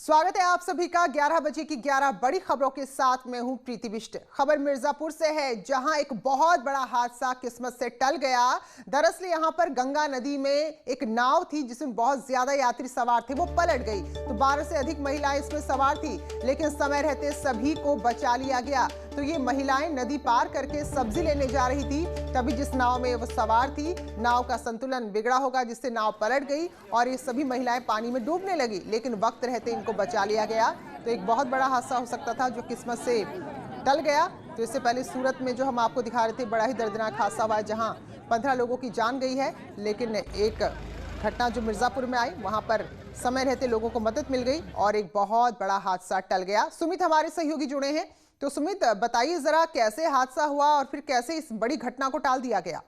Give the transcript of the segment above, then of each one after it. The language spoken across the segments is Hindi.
स्वागत है आप सभी का 11 बजे की 11 बड़ी खबरों के साथ। मैं हूं प्रीति बिष्ट। खबर मिर्जापुर से है, जहां एक बहुत बड़ा हादसा किस्मत से टल गया। दरअसल यहां पर गंगा नदी में एक नाव थी जिसमें बहुत ज्यादा यात्री सवार थे, वो पलट गई। तो 12 से अधिक महिलाएं इसमें सवार थी, लेकिन समय रहते सभी को बचा लिया गया। तो ये महिलाएं नदी पार करके सब्जी लेने जा रही थी, तभी जिस नाव में वो सवार थी, नाव का संतुलन बिगड़ा होगा, जिससे नाव पलट गई और ये सभी महिलाएं पानी में डूबने लगी, लेकिन वक्त रहते इनको बचा लिया गया। तो एक बहुत बड़ा हादसा हो सकता था जो किस्मत से टल गया। तो इससे पहले सूरत में जो हम आपको दिखा रहे थे, बड़ा ही दर्दनाक हादसा हुआ है, जहां 15 लोगों की जान गई है। लेकिन एक घटना जो मिर्जापुर में आई, वहां पर समय रहते लोगों को मदद मिल गई और एक बहुत बड़ा हादसा टल गया। सुमित हमारे सहयोगी जुड़े हैं। तो सुमित, बताइए जरा कैसे हादसा हुआ और फिर कैसे इस बड़ी घटना को टाल दिया गया।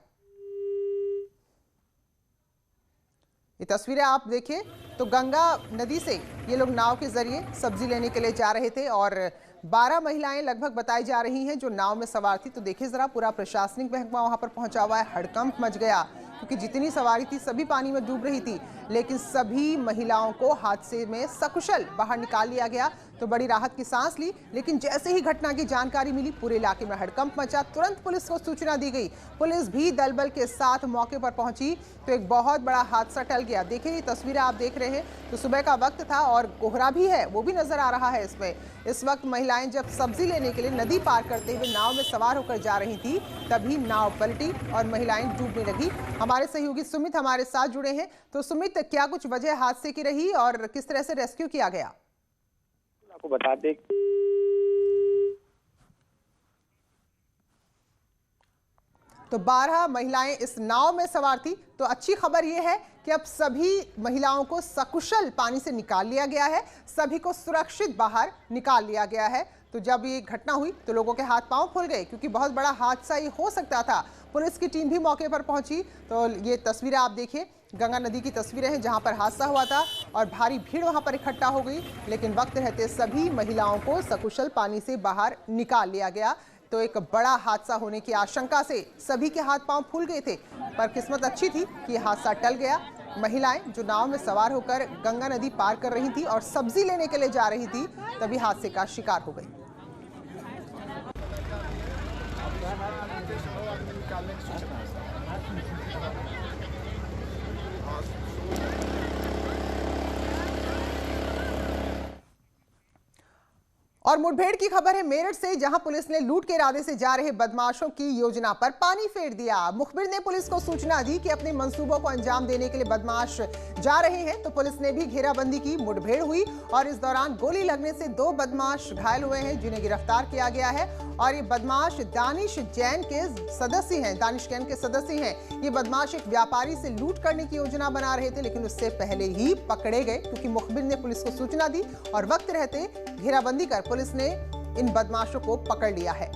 ये तस्वीरें आप देखिए, तो गंगा नदी से ये लोग नाव के जरिए सब्जी लेने के लिए जा रहे थे और 12 महिलाएं लगभग बताई जा रही हैं जो नाव में सवार थी। तो देखिए जरा, पूरा प्रशासनिक महकमा वहां पर पहुंचा हुआ है। हड़कंप मच गया क्योंकि जितनी सवारी थी सभी पानी में डूब रही थी, लेकिन सभी महिलाओं को हादसे में सकुशल बाहर निकाल लिया गया। तो बड़ी राहत की सांस ली, लेकिन जैसे ही घटना की जानकारी मिली, पूरे इलाके में हड़कंप मचा। तुरंत पुलिस को सूचना दी गई, पुलिस भी दल बल के साथ मौके पर पहुंची। तो एक बहुत बड़ा हादसा टल गया। देखिए ये तस्वीरें आप देख रहे हैं, तो सुबह का वक्त था और कोहरा भी है, वो भी नजर आ रहा है इसमें। इस वक्त महिलाएं जब सब्जी लेने के लिए नदी पार करते हुए नाव में सवार होकर जा रही थी, तभी नाव पलटी और महिलाएं डूबने लगी। हमारे सहयोगी सुमित हमारे साथ जुड़े हैं। तो सुमित, क्या कुछ वजह हादसे की रही और किस तरह से रेस्क्यू किया गया? आपको बता दें, तो 12 महिलाएं इस नाव में सवार थी। तो अच्छी खबर यह है कि अब सभी महिलाओं को सकुशल पानी से निकाल लिया गया है, सभी को सुरक्षित बाहर निकाल लिया गया है। तो जब ये घटना हुई तो लोगों के हाथ पांव फूल गए, क्योंकि बहुत बड़ा हादसा ये हो सकता था। पुलिस की टीम भी मौके पर पहुंची। तो ये तस्वीरें आप देखिए, गंगा नदी की तस्वीरें हैं जहां पर हादसा हुआ था और भारी भीड़ वहां पर इकट्ठा हो गई, लेकिन वक्त रहते सभी महिलाओं को सकुशल पानी से बाहर निकाल लिया गया। तो एक बड़ा हादसा होने की आशंका से सभी के हाथ पांव फूल गए थे, पर किस्मत अच्छी थी कि हादसा टल गया। महिलाएं जो नाव में सवार होकर गंगा नदी पार कर रही थी और सब्जी लेने के लिए जा रही थी, तभी हादसे का शिकार हो गई। और मुठभेड़ की खबर है मेरठ से, जहां पुलिस ने लूट के इरादे से जा रहे बदमाशों की योजना पर पानी फेर दिया। मुखबिर ने पुलिस को सूचना दी कि अपने मंसूबों को अंजाम देने के लिए बदमाश जा रहे हैं। तो पुलिस ने भी घेराबंदी की, मुठभेड़ हुई और इस दौरान गोली लगने से 2 बदमाश घायल हुए हैं, जिन्हें गिरफ्तार किया गया है। और ये बदमाश दानिश जैन के सदस्य हैं। ये बदमाश एक व्यापारी से लूट करने की योजना बना रहे थे, लेकिन उससे पहले ही पकड़े गए, क्योंकि मुखबिर ने पुलिस को सूचना दी और वक्त रहते घेराबंदी कर पुलिस ने इन बदमाशों को पकड़ लिया है।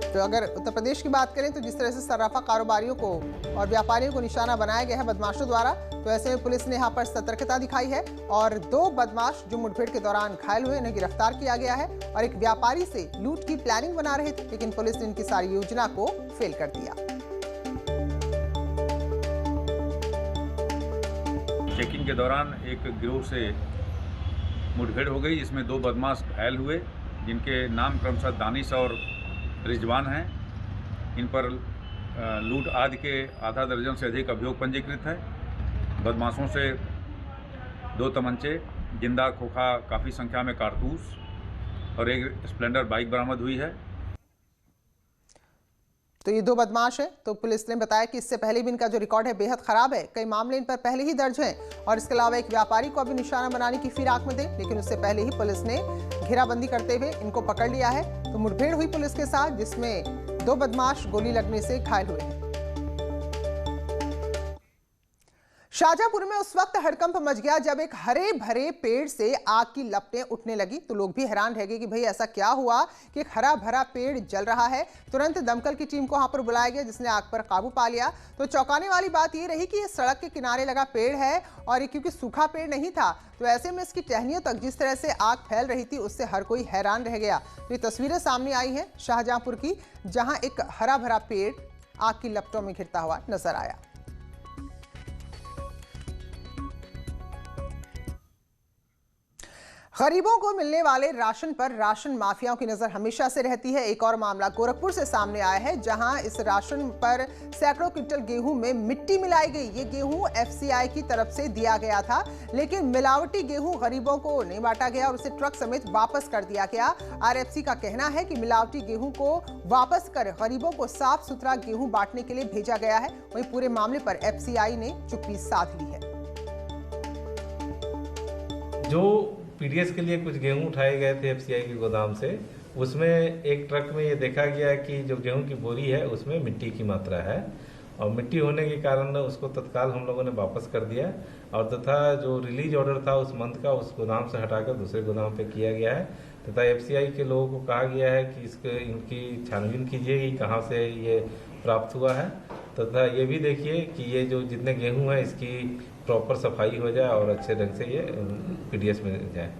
तो अगर उत्तर प्रदेश की बात करें तो जिस तरह से सर्राफा कारोबारियों को और व्यापारियों को निशाना बनाया गया है बदमाशों द्वारा, तो ऐसे में पुलिस ने यहां पर सतर्कता दिखाई है और 2 बदमाश जो मुठभेड़ के दौरान घायल हुए, इन्हें गिरफ्तार किया गया है। और एक व्यापारी से लूट की प्लानिंग बना रहे थे, लेकिन पुलिस ने इनकी सारी योजना को फेल कर दिया। चेकिंग के दौरान एक गिरोह से मुठभेड़ हो गई, जिसमें 2 बदमाश घायल हुए, जिनके नाम क्रमशः दानिश और रिजवान हैं। इन पर लूट आदि के आधा दर्जन से अधिक अभियोग पंजीकृत है। बदमाशों से 2 तमंचे, जिंदा खोखा, काफ़ी संख्या में कारतूस और एक स्प्लेंडर बाइक बरामद हुई है। तो ये 2 बदमाश हैं। तो पुलिस ने बताया कि इससे पहले भी इनका जो रिकॉर्ड है बेहद खराब है, कई मामले इन पर पहले ही दर्ज हैं। और इसके अलावा एक व्यापारी को अभी निशाना बनाने की फिराक में थे, लेकिन उससे पहले ही पुलिस ने घेराबंदी करते हुए इनको पकड़ लिया है। तो मुठभेड़ हुई पुलिस के साथ, जिसमें 2 बदमाश गोली लगने से घायल हुए हैं। शाहजहांपुर में उस वक्त हड़कंप मच गया जब एक हरे भरे पेड़ से आग की लपटें उठने लगी। तो लोग भी हैरान रह गए कि भाई ऐसा क्या हुआ कि एक हरा भरा पेड़ जल रहा है। तुरंत दमकल की टीम को वहां पर बुलाया गया, जिसने आग पर काबू पा लिया। तो चौंकाने वाली बात ये रही कि ये सड़क के किनारे लगा पेड़ है और ये क्योंकि सूखा पेड़ नहीं था, तो ऐसे में इसकी टहनियों तक जिस तरह से आग फैल रही थी, उससे हर कोई हैरान रह गया। तो ये तस्वीरें सामने आई हैं शाहजहांपुर की, जहां एक हरा भरा पेड़ आग की लपटों में घिरता हुआ नजर आया। गरीबों को मिलने वाले राशन पर राशन माफियाओं की नजर हमेशा से रहती है। एक और मामला गोरखपुर से सामने आया है, जहां इस राशन पर सैकड़ों क्विंटल गेहूं में मिट्टी मिलाई गई। ये गेहूं एफसीआई की तरफ से दिया गया था, लेकिन मिलावटी गेहूं गरीबों को नहीं बांटा गया और उसे ट्रक समेत वापस कर दिया गया। आरएफसी का कहना है कि मिलावटी गेहूं को वापस कर गरीबों को साफ सुथरा गेहूं बांटने के लिए भेजा गया है। वहीं पूरे मामले पर एफसीआई ने चुप्पी साध ली है। जो पीडीएस के लिए कुछ गेहूं उठाए गए थे एफसीआई के गोदाम से, उसमें एक ट्रक में ये देखा गया कि जो गेहूं की बोरी है उसमें मिट्टी की मात्रा है और मिट्टी होने के कारण उसको तत्काल हम लोगों ने वापस कर दिया और तथा जो रिलीज ऑर्डर था उस मंथ का उस गोदाम से हटाकर दूसरे गोदाम पे किया गया है तथा एफसीआई के लोगों को कहा गया है कि इनकी छानबीन कीजिए कि कहाँ से ये प्राप्त हुआ है तथा ये भी देखिए कि ये जो जितने गेहूँ हैं इसकी प्रॉपर सफाई हो जाए और अच्छे ढंग से ये पीडीएस में जाए।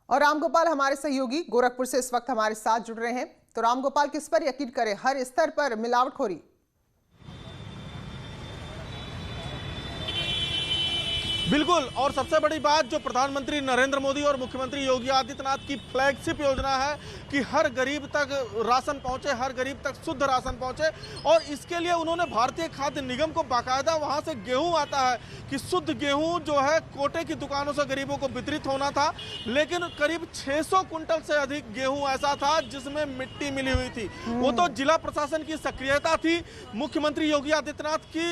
और रामगोपाल हमारे सहयोगी गोरखपुर से इस वक्त हमारे साथ जुड़ रहे हैं। तो रामगोपाल, किस पर यकीन करें, हर स्तर पर मिलावटखोरी? बिल्कुल, और सबसे बड़ी बात जो प्रधानमंत्री नरेंद्र मोदी और मुख्यमंत्री योगी आदित्यनाथ की फ्लैगशिप योजना है कि हर गरीब तक राशन पहुंचे, हर गरीब तक शुद्ध राशन पहुंचे, और इसके लिए उन्होंने भारतीय खाद्य निगम को बाकायदा वहां से गेहूं आता है कि शुद्ध गेहूं जो है कोटे की दुकानों से गरीबों को वितरित होना था, लेकिन करीब 600 कुंटल से अधिक गेहूं ऐसा था जिसमें मिट्टी मिली हुई थी। वो तो जिला प्रशासन की सक्रियता थी, मुख्यमंत्री योगी आदित्यनाथ की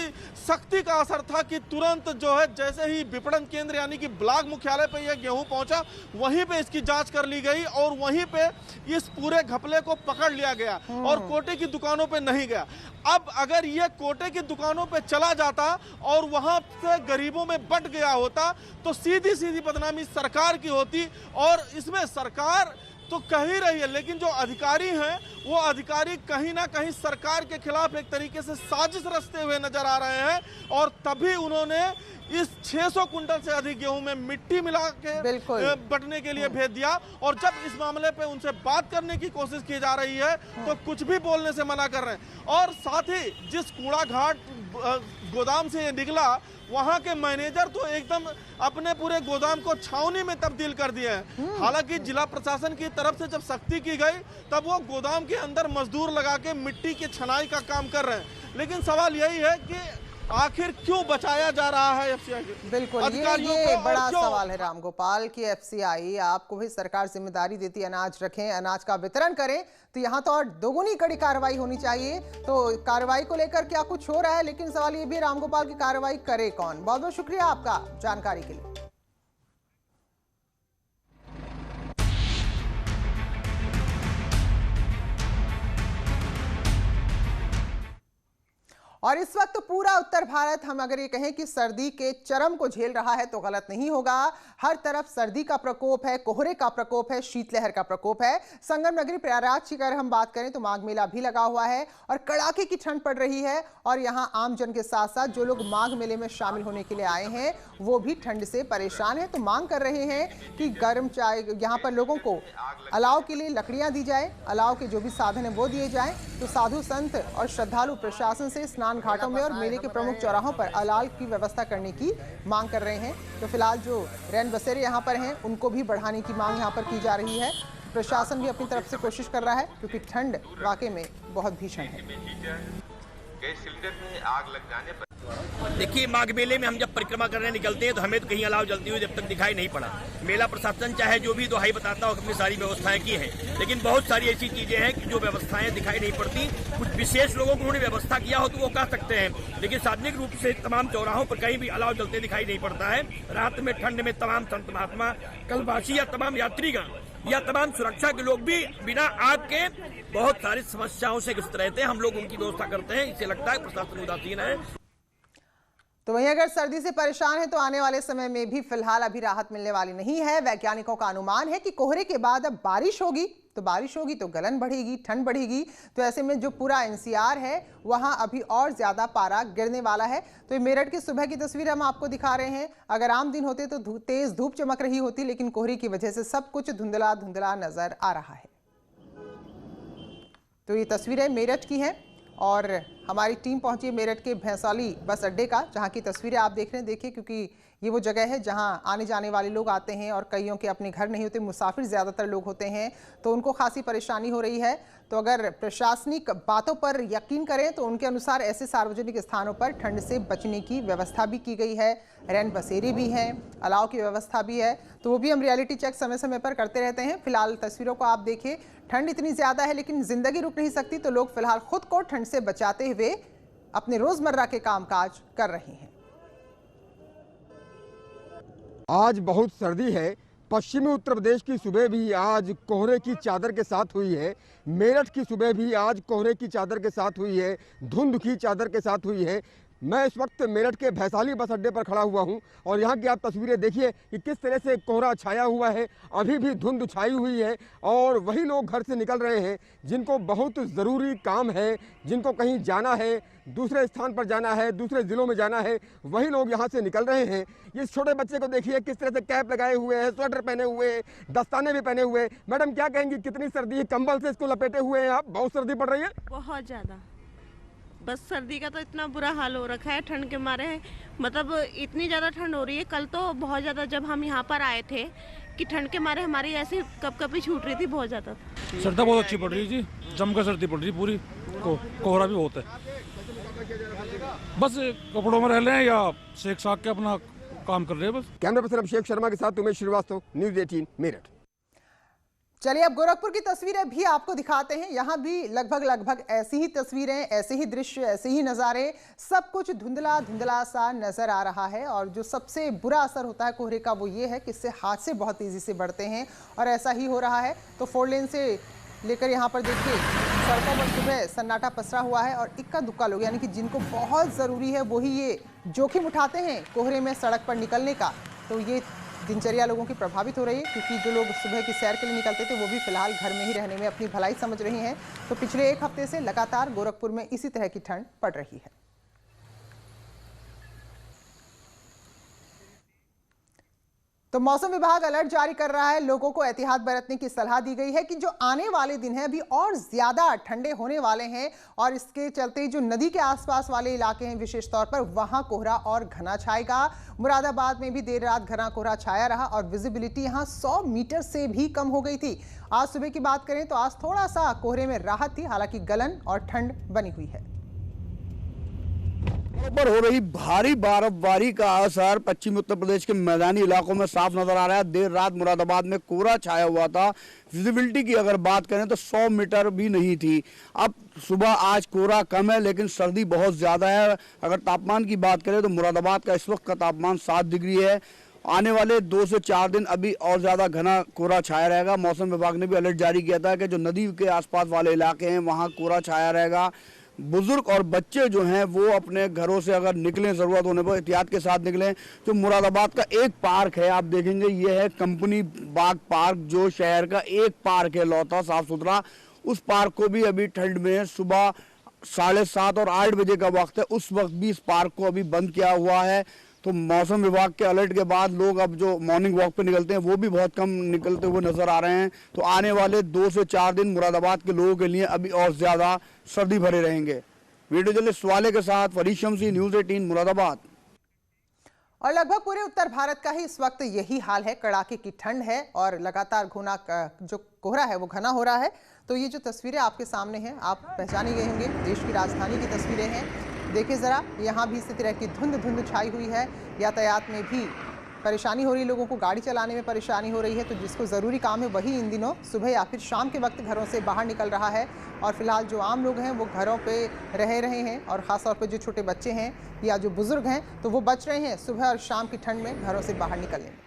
सख्ती का असर था कि तुरंत जो है जैसे ही विपणन केंद्र यानी कि ब्लॉक मुख्यालय पे यह गेहूं पहुंचा, वहीं पे इसकी जांच कर ली गई और वहीं पे इस पूरे घपले को पकड़ लिया गया और कोटे की दुकानों पे नहीं गया। अब अगर ये कोटे की दुकानों पे चला जाता और वहां से गरीबों में बंट गया होता तो सीधी सीधी बदनामी सरकार की होती, और इसमें सरकार तो कह ही रही है, लेकिन जो अधिकारी हैं वो अधिकारी कहीं ना कहीं सरकार के खिलाफ एक तरीके से साजिश रचते हुए नजर आ रहे हैं, और तभी उन्होंने इस 600 कुंटल से अधिक गेहूं में मिट्टी मिला के बटने के लिए भेज दिया। और जब इस मामले पे उनसे बात करने की कोशिश की जा रही है तो कुछ भी बोलने से मना कर रहे हैं। और साथ ही जिस कूड़ा घाट गोदाम से निकला, वहां के मैनेजर तो एकदम अपने पूरे गोदाम को छावनी में तब्दील कर दिए हैं। हालांकि जिला प्रशासन की तरफ से जब सख्ती की गई तब वो गोदाम के अंदर मजदूर लगा के मिट्टी की छनाई का काम कर रहे हैं, लेकिन सवाल यही है कि आखिर क्यों बचाया जा रहा है एफसीआई के? बिल्कुल, ये बड़ा सवाल है रामगोपाल कि एफसीआई आपको भी सरकार जिम्मेदारी देती, अनाज रखें, अनाज का वितरण करें, तो यहाँ तो और दोगुनी कड़ी कार्रवाई होनी चाहिए। तो कार्रवाई को लेकर क्या कुछ हो रहा है, लेकिन सवाल ये भी रामगोपाल की कार्रवाई करे कौन? बहुत बहुत शुक्रिया आपका जानकारी के लिए। और इस वक्त पूरा उत्तर भारत, हम अगर ये कहें कि सर्दी के चरम को झेल रहा है तो गलत नहीं होगा। हर तरफ सर्दी का प्रकोप है, कोहरे का प्रकोप है, शीतलहर का प्रकोप है। संगम नगरी प्रयागराज की अगर हम बात करें तो माघ मेला भी लगा हुआ है और कड़ाके की ठंड पड़ रही है, और यहाँ आम जन के साथ साथ जो लोग माघ मेले में शामिल होने के लिए आए हैं वो भी ठंड से परेशान है। तो मांग कर रहे हैं कि गर्म चाय, यहाँ पर लोगों को अलाव के लिए लकड़ियाँ दी जाए, अलाव के जो भी साधन है वो दिए जाएं। तो साधु संत और श्रद्धालु प्रशासन से स्नान घाटों में और मेले के प्रमुख चौराहों पर अलाव की व्यवस्था करने की मांग कर रहे हैं। तो फिलहाल जो रैन बसेरे यहाँ पर हैं उनको भी बढ़ाने की मांग यहाँ पर की जा रही है। प्रशासन भी अपनी तरफ से कोशिश कर रहा है क्योंकि ठंड वाकई में बहुत भीषण है। गैस सिलेंडर में आग लग जाने पर देखिए, माघ मेले में हम जब परिक्रमा करने निकलते हैं तो हमें तो कहीं अलाव जलती हुई जब तक दिखाई नहीं पड़ा। मेला प्रशासन चाहे जो भी दुहाई बताता हो अपनी सारी व्यवस्थाएं की हैं, लेकिन बहुत सारी ऐसी चीजें हैं कि जो व्यवस्थाएं दिखाई नहीं पड़ती। कुछ विशेष लोगों को उन्होंने व्यवस्था किया हो तो वो कह सकते हैं, लेकिन सार्वजनिक रूप से तमाम चौराहों पर कहीं भी अलाव जलते दिखाई नहीं पड़ता है। रात में ठंड में तमाम संत महात्मा, कलवासी या तमाम यात्रीगण या तमाम सुरक्षा के लोग भी बिना आग के बहुत सारी समस्याओं से ग्रस्त रहते हैं। हम लोग उनकी व्यवस्था करते हैं। इससे लगता है प्रशासन उदासीन है। तो वहीं अगर सर्दी से परेशान है तो आने वाले समय में भी फिलहाल अभी राहत मिलने वाली नहीं है। वैज्ञानिकों का अनुमान है कि कोहरे के बाद अब बारिश होगी तो गलन बढ़ेगी, ठंड बढ़ेगी। तो ऐसे में जो पूरा एनसीआर है वहां अभी और ज्यादा पारा गिरने वाला है। तो ये मेरठ की सुबह की तस्वीर हम आपको दिखा रहे हैं। अगर आम दिन होते तो तेज धूप चमक रही होती, लेकिन कोहरे की वजह से सब कुछ धुंधला धुंधला नजर आ रहा है। तो ये तस्वीरें मेरठ की हैं और हमारी टीम पहुंची है मेरठ के भैंसौली बस अड्डे का, जहां की तस्वीरें आप देख रहे हैं। देखिए, क्योंकि ये वो जगह है जहां आने जाने वाले लोग आते हैं और कईयों के अपने घर नहीं होते, मुसाफिर ज़्यादातर लोग होते हैं, तो उनको खासी परेशानी हो रही है। तो अगर प्रशासनिक बातों पर यकीन करें तो उनके अनुसार ऐसे सार्वजनिक स्थानों पर ठंड से बचने की व्यवस्था भी की गई है, रैन बसेरे भी हैं, अलाव की व्यवस्था भी है। तो वो भी हम रियलिटी चेक समय समय पर करते रहते हैं। फिलहाल तस्वीरों को आप देखिए, ठंड इतनी ज़्यादा है लेकिन ज़िंदगी रुक नहीं सकती, तो लोग फिलहाल खुद को ठंड से बचाते हुए अपने रोज़मर्रा के कामकाज कर रहे हैं। आज बहुत सर्दी है। पश्चिमी उत्तर प्रदेश की सुबह भी आज कोहरे की चादर के साथ हुई है। मेरठ की सुबह भी आज कोहरे की चादर के साथ हुई है, धुंध की चादर के साथ हुई है। मैं इस वक्त मेरठ के भैंसाली बस अड्डे पर खड़ा हुआ हूं और यहां की आप तस्वीरें देखिए कि किस तरह से कोहरा छाया हुआ है। अभी भी धुंध छाई हुई है और वही लोग घर से निकल रहे हैं जिनको बहुत ज़रूरी काम है, जिनको कहीं जाना है, दूसरे स्थान पर जाना है, दूसरे ज़िलों में जाना है, वही लोग यहाँ से निकल रहे हैं। इस छोटे बच्चे को देखिए किस तरह से कैप लगाए हुए हैं, स्वेटर पहने हुए हैं, दस्ताने भी पहने हुए हैं। मैडम क्या कहेंगी, कितनी सर्दी है? कंबल से इसको लपेटे हुए हैं आप, बहुत सर्दी पड़ रही है? बहुत ज़्यादा, बस सर्दी का तो इतना बुरा हाल हो रखा है ठंड के मारे। मतलब इतनी ज़्यादा ठंड हो रही है। कल तो बहुत ज़्यादा, जब हम यहाँ पर आए थे कि ठंड के मारे हमारी ऐसी कपकपी छूट रही थी बहुत ज़्यादा। सर्दी बहुत अच्छी पड़ रही है जी, जमकर सर्दी पड़ रही है पूरी, कोहरा भी बहुत है। बस कपड़ों में रह रहे हैं या सेक साक के अपना काम कर रहे हैं बस। कैमरा पर्सन अभिषेक शर्मा के साथ उमेश श्रीवास्तव, न्यूज़ 18 मेरठ। चलिए अब गोरखपुर की तस्वीरें भी आपको दिखाते हैं। यहाँ भी लगभग ऐसी ही तस्वीरें, ऐसे ही दृश्य, ऐसे ही नज़ारे, सब कुछ धुंधला धुंधला सा नज़र आ रहा है। और जो सबसे बुरा असर होता है कोहरे का वो ये है कि इससे हादसे बहुत तेज़ी से बढ़ते हैं और ऐसा ही हो रहा है। तो 4 लेन से लेकर यहाँ पर देखिए सड़कों पर सुबह सन्नाटा पसरा हुआ है और इक्का दुक्का लोग, यानी कि जिनको बहुत ज़रूरी है वही ये जोखिम उठाते हैं कोहरे में सड़क पर निकलने का। तो ये दिनचर्या लोगों की प्रभावित हो रही है, क्योंकि जो लोग सुबह की सैर के लिए निकलते थे वो भी फिलहाल घर में ही रहने में अपनी भलाई समझ रहे हैं। तो पिछले 1 हफ्ते से लगातार गोरखपुर में इसी तरह की ठंड पड़ रही है। तो मौसम विभाग अलर्ट जारी कर रहा है, लोगों को एहतियात बरतने की सलाह दी गई है कि जो आने वाले दिन हैं अभी और ज्यादा ठंडे होने वाले हैं और इसके चलते जो नदी के आसपास वाले इलाके हैं विशेष तौर पर वहां कोहरा और घना छाएगा। मुरादाबाद में भी देर रात घना कोहरा छाया रहा और विजिबिलिटी यहां 100 मीटर से भी कम हो गई थी। आज सुबह की बात करें तो आज थोड़ा सा कोहरे में राहत थी, हालांकि गलन और ठंड बनी हुई है। पर हो रही भारी बर्फबारी का असर पश्चिमी उत्तर प्रदेश के मैदानी इलाकों में साफ नजर आ रहा है। देर रात मुरादाबाद में कोहरा छाया हुआ था। विजिबिलिटी की अगर बात करें तो 100 मीटर भी नहीं थी। अब सुबह आज कोहरा कम है लेकिन सर्दी बहुत ज्यादा है। अगर तापमान की बात करें तो मुरादाबाद का इस वक्त का तापमान 7 डिग्री है। आने वाले 2 से 4 दिन अभी और ज्यादा घना कोहरा छाया रहेगा। मौसम विभाग ने भी अलर्ट जारी किया था कि जो नदी के आसपास वाले इलाके हैं वहां कोहरा छाया रहेगा। बुजुर्ग और बच्चे जो हैं वो अपने घरों से अगर निकलें जरूरत होने पर एहतियात के साथ निकलें। जो मुरादाबाद का एक पार्क है आप देखेंगे, ये है कंपनी बाग पार्क, जो शहर का एक पार्क है लौता साफ सुथरा। उस पार्क को भी अभी ठंड में सुबह 7:30 और 8 बजे का वक्त है, उस वक्त भी इस पार्क को अभी बंद किया हुआ है। तो मौसम विभाग के अलर्ट के बाद लोग अब जो मॉर्निंग वॉक पे निकलते हैं वो भी बहुत कम निकलते हुए नजर आ रहे हैं। तो आने वाले 2 से 4 दिन मुरादाबाद के लोगों के लिए अभी और ज्यादा सर्दी भरे रहेंगे। वीडियो जर्नलिस्ट वाले के साथ फरीद शमसी, न्यूज़ 18 मुरादाबाद। और लगभग पूरे उत्तर भारत का ही इस वक्त यही हाल है, कड़ाके की ठंड है और लगातार जो कोहरा है वो घना हो रहा है। तो ये जो तस्वीरें आपके सामने हैं आप पहचाने गए होंगे, देश की राजधानी की तस्वीरें हैं। देखिए ज़रा, यहाँ भी इसी तरह की धुंध छाई हुई है। यातायात में भी परेशानी हो रही है, लोगों को गाड़ी चलाने में परेशानी हो रही है। तो जिसको ज़रूरी काम है वही इन दिनों सुबह या फिर शाम के वक्त घरों से बाहर निकल रहा है। और फिलहाल जो आम लोग हैं वो घरों पे रह रहे हैं और ख़ासतौर पर जो छोटे बच्चे हैं या जो बुज़ुर्ग हैं तो वो बच रहे हैं सुबह और शाम की ठंड में घरों से बाहर निकलने में।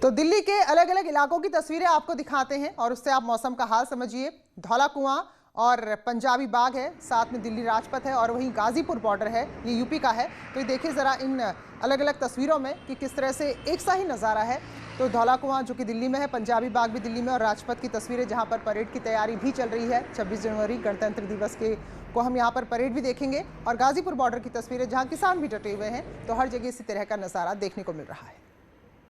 तो दिल्ली के अलग अलग इलाकों की तस्वीरें आपको दिखाते हैं और उससे आप मौसम का हाल समझिए। धौला कुआं और पंजाबी बाग है, साथ में दिल्ली राजपथ है और वहीं गाजीपुर बॉर्डर है, ये यूपी का है। तो ये देखिए ज़रा इन अलग अलग तस्वीरों में कि किस तरह से एक सा ही नज़ारा है। तो धौला कुआं जो कि दिल्ली में है, पंजाबी बाग भी दिल्ली में और राजपथ की तस्वीरें जहाँ पर परेड की तैयारी भी चल रही है। 26 जनवरी गणतंत्र दिवस को हम यहाँ पर परेड भी देखेंगे। और गाजीपुर बॉर्डर की तस्वीरें जहाँ किसान भी डटे हुए हैं। तो हर जगह इसी तरह का नज़ारा देखने को मिल रहा है।